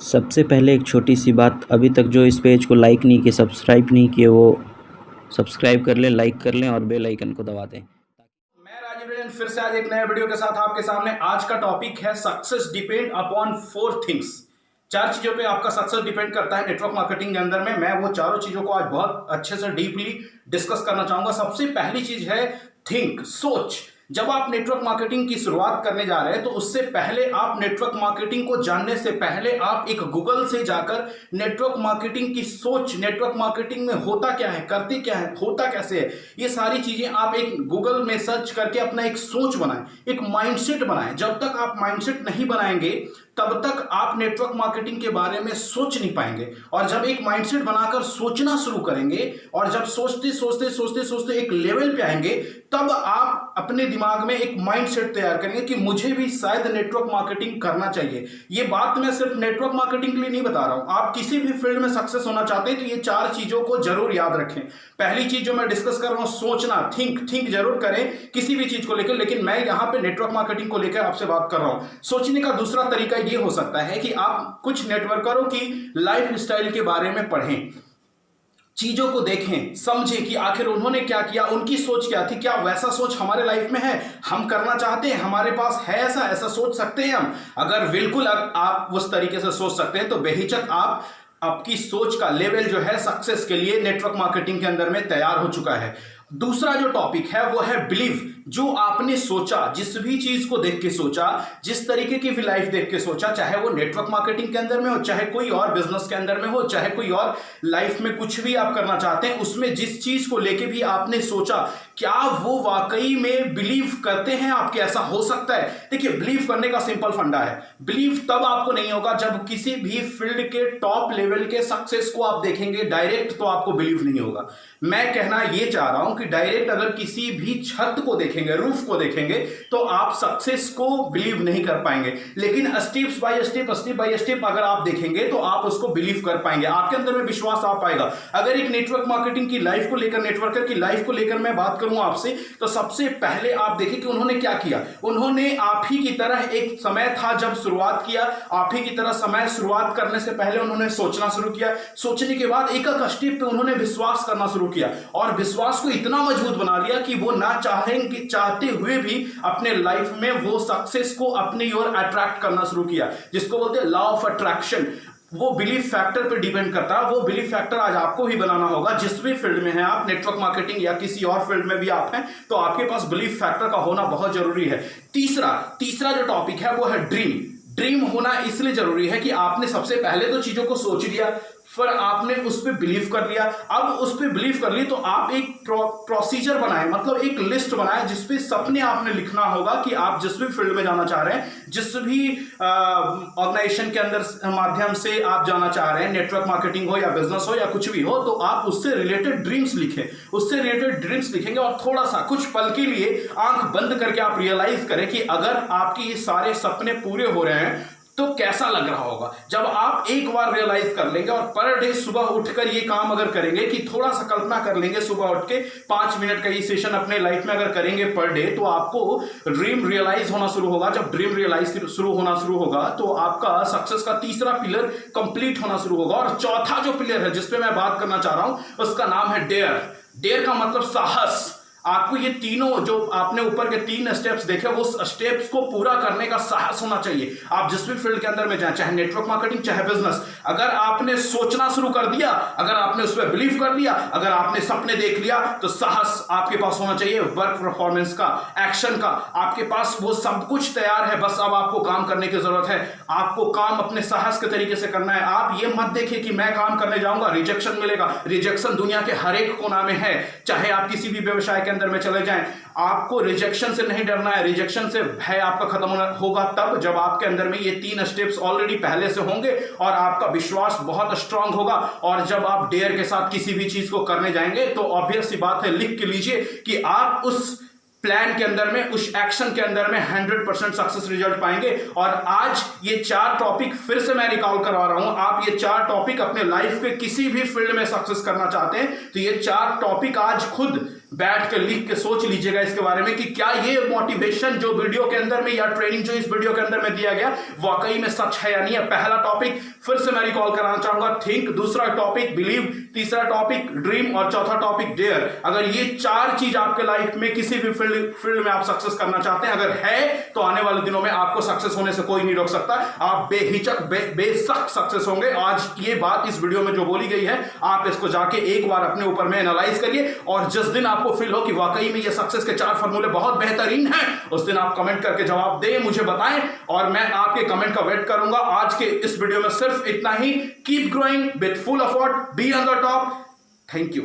सबसे पहले एक छोटी सी बात, अभी तक जो इस पेज को लाइक नहीं किए, सब्सक्राइब नहीं किए, वो सब्सक्राइब कर लें, लाइक कर लें और बेल आइकन को दबा दें। मैं राजीव रंजन फिर से आज एक नए वीडियो के साथ आपके सामने। आज का टॉपिक है सक्सेस डिपेंड अपॉन 4 थिंग्स। 4 चीजों पे आपका सक्सेस डिपेंड करता है नेटवर्क मार्केटिंग के अंदर में। मैं वो चारों चीजों को आज बहुत अच्छे से डीपली डिस्कस करना चाहूंगा। सबसे पहली चीज है थिंक, सोच। जब आप नेटवर्क मार्केटिंग की शुरुआत करने जा रहे हैं तो उससे पहले आप नेटवर्क मार्केटिंग को जानने से पहले आप एक गूगल से जाकर नेटवर्क मार्केटिंग की सोच, नेटवर्क मार्केटिंग में होता क्या है, करते क्या है, होता कैसे है, ये सारी चीजें आप एक गूगल में सर्च करके अपना एक सोच बनाएं, एक माइंडसेट बनाएं। जब तक आप माइंडसेट नहीं बनाएंगे तब तक आप नेटवर्क मार्केटिंग के बारे में सोच नहीं पाएंगे। और जब एक माइंडसेट बनाकर सोचना शुरू करेंगे और जब सोचते सोचते सोचते सोचते एक लेवल पे आएंगे, तब आप अपने दिमाग में एक माइंडसेट तैयार करेंगे कि मुझे भी शायद नेटवर्क मार्केटिंग करना चाहिए। ये बात मैं सिर्फ नेटवर्क मार्केटिंग के लिए नहीं बता रहा हूं, आप किसी भी फील्ड में सक्सेस होना चाहते हैं तो ये 4 चीजों को जरूर याद रखें। पहली चीज जो मैं डिस्कस कर रहा हूं, सोचना, थिंक जरूर करें किसी भी चीज को लेकर, लेकिन मैं यहां पे नेटवर्क मार्केटिंग को लेकर आपसे बात कर रहा हूं। सोचने का दूसरा तरीका ये हो सकता है कि आप कुछ नेटवर्करों की लाइफ स्टाइल के बारे में पढ़ें, चीजों को देखें, समझें कि आखिर उन्होंने क्या किया, उनकी सोच क्या थी, क्या वैसा सोच हमारे लाइफ में है, हम करना चाहते हैं, हमारे पास है ऐसा सोच सकते हैं हम। अगर बिल्कुल आप उस तरीके से सोच सकते हैं तो बेहिचक आप आपकी सोच का लेवल जो है सक्सेस के लिए नेटवर्क मार्केटिंग के अंदर में तैयार हो चुका है। दूसरा जो टॉपिक है वो है बिलीव। जो आपने सोचा, जिस भी चीज को देख के सोचा, जिस तरीके की भी लाइफ देख के सोचा, चाहे वो नेटवर्क मार्केटिंग के अंदर में हो, चाहे कोई और बिजनेस के अंदर में हो, चाहे कोई और लाइफ में कुछ भी आप करना चाहते हैं, उसमें जिस चीज को लेके भी आपने सोचा, क्या वो वाकई में बिलीव करते हैं आपके ऐसा हो सकता है? देखिए, बिलीव करने का सिंपल फंडा है। बिलीव तब आपको नहीं होगा जब किसी भी फील्ड के टॉप लेवल के सक्सेस को आप देखेंगे डायरेक्ट, तो आपको बिलीव नहीं होगा। मैं कहना ये चाह रहा हूं कि डायरेक्ट अगर किसी भी छत को देखेंगे, रूफ को देखेंगे, तो आप सक्सेस को बिलीव नहीं कर पाएंगे। लेकिन स्टेप बाय स्टेप अगर आप देखेंगे तो आप उसको बिलीव कर पाएंगे, आपके अंदर में विश्वास आ पाएगा। अगर एक नेटवर्क मार्केटिंग की लाइफ को लेकर, नेटवर्कर की लाइफ को लेकर मैं बात करूं आपसे, तो सबसे पहले आप देखिए कि उन्होंने क्या किया। उन्होंने आप ही की तरह, एक समय था जब शुरुआत किया, आप ही की तरह समय शुरुआत करने से पहले उन्होंने सोचना शुरू किया। सोचने के बाद एक एक स्टेप पे उन्होंने विश्वास करना शुरू किया और विश्वास को इतना मजबूत बना लिया कि वो ना चाहेंगे, चाहते हुए भी अपने लाइफ में वो सक्सेस को अपनी ओर अट्रैक्ट करना शुरू किया, जिसको बोलते हैं लॉ ऑफ अट्रैक्शन। वो बिलीफ फैक्टर पे डिपेंड करता है। वो बिलीफ फैक्टर आज आपको भी बनाना होगा। जिस भी फील्ड में है आप, नेटवर्क मार्केटिंग या किसी और फील्ड में भी आप हैं, तो आपके पास बिलीफ फैक्टर का होना बहुत जरूरी है। तीसरा जो टॉपिक है वो है ड्रीम होना इसलिए जरूरी है कि आपने सबसे पहले तो चीजों को सोच लिया, फिर आपने उस पर बिलीव कर लिया। अब उस पर बिलीव कर ली तो आप एक प्रोसीजर बनाए, मतलब एक लिस्ट बनाए जिसपे सपने आपने लिखना होगा कि आप जिस भी फील्ड में जाना चाह रहे हैं, जिस भी ऑर्गेनाइजेशन के अंदर माध्यम से आप जाना चाह रहे हैं, नेटवर्क मार्केटिंग हो या बिजनेस हो या कुछ भी हो, तो आप उससे रिलेटेड ड्रीम्स लिखें। उससे रिलेटेड ड्रीम्स लिखेंगे और थोड़ा सा कुछ पल के लिए आंख बंद करके आप रियलाइज करें कि अगर आपके ये सारे सपने पूरे हो रहे हैं तो कैसा लग रहा होगा। जब आप एक बार रियलाइज कर लेंगे और पर डे सुबह उठकर ये काम अगर करेंगे, कि थोड़ा सा कल्पना कर लेंगे, सुबह उठ के 5 मिनट का ये सेशन अपने लाइफ में अगर करेंगे पर डे, तो आपको ड्रीम रियलाइज होना शुरू होगा। जब ड्रीम रियलाइज होना शुरू होगा तो आपका सक्सेस का तीसरा पिलर कंप्लीट होना शुरू होगा। और चौथा जो पिलर है जिसपे मैं बात करना चाह रहा हूं, उसका नाम है डेयर का मतलब साहस। आपको ये तीनों जो आपने ऊपर के 3 स्टेप्स देखे, उस स्टेप्स को पूरा करने का साहस होना चाहिए। आप जिस भी फील्ड के अंदर में जाएं, चाहे नेटवर्क मार्केटिंग, चाहे बिजनेस, अगर आपने सोचना शुरू कर दिया, अगर आपने उस पर बिलीव कर लिया, अगर आपने सपने देख लिया, तो साहस आपके पास होना चाहिए। वर्क परफॉर्मेंस का, एक्शन का, आपके पास वो सब कुछ तैयार है। बस अब आपको काम करने की जरूरत है। आपको काम अपने साहस के तरीके से करना है। आप ये मत देखिए कि मैं काम करने जाऊंगा रिजेक्शन मिलेगा। रिजेक्शन दुनिया के हर एक कोना में है, चाहे आप किसी भी व्यवसाय के अंदर में चले जाएं। आपको रिजेक्शन से नहीं डरना है। रिजेक्शन से भय आपका खत्म होगा तब जब आपके अंदर में ये 3 स्टेप्स ऑलरेडी पहले से होंगे और आपका विश्वास बहुत स्ट्रांग होगा। और जब आप डेयर के साथ किसी भी चीज को करने जाएंगे तो ऑब्वियस सी बात है, लिख के लीजिए कि आप उस प्लान के अंदर में, उस एक्शन के अंदर में 100% सक्सेस रिजल्ट पाएंगे। और आज ये 4 टॉपिक फिर से मैं रिकॉल करवा रहा हूं। आप ये 4 टॉपिक अपने लाइफ के किसी भी फील्ड में सक्सेस करना चाहते हैं तो ये 4 टॉपिक आज खुद बैठ के लिख के सोच लीजिएगा इसके बारे में कि क्या ये मोटिवेशन जो वीडियो के अंदर में या ट्रेनिंग जो इस वीडियो के अंदर में दिया गया वाकई में सच है या नहीं है। पहला टॉपिक फिर से मैं रिकॉल कराना चाहूंगा, थिंक। दूसरा टॉपिक बिलीव। तीसरा टॉपिक ड्रीम। और चौथा टॉपिक डेयर। अगर ये 4 चीज आपके लाइफ में किसी भी फील्ड में आप सक्सेस करना चाहते हैं अगर है तो आने वाले दिनों में आपको सक्सेस होने से कोई नहीं रोक सकता। आप बेहिचक बेशक सक्सेस होंगे। आज ये बात इस वीडियो में जो बोली गई है आप इसको जाके एक बार अपने ऊपर में एनालाइज करिए और जिस दिन आपको फील हो कि वाकई में ये सक्सेस के 4 फॉर्मूले बहुत बेहतरीन हैं उस दिन आप कमेंट करके जवाब दें, मुझे बताएं और मैं आपके कमेंट का वेट करूंगा। आज के इस वीडियो में सिर्फ इतना ही। Keep growing with full effort, be on the top. Thank you.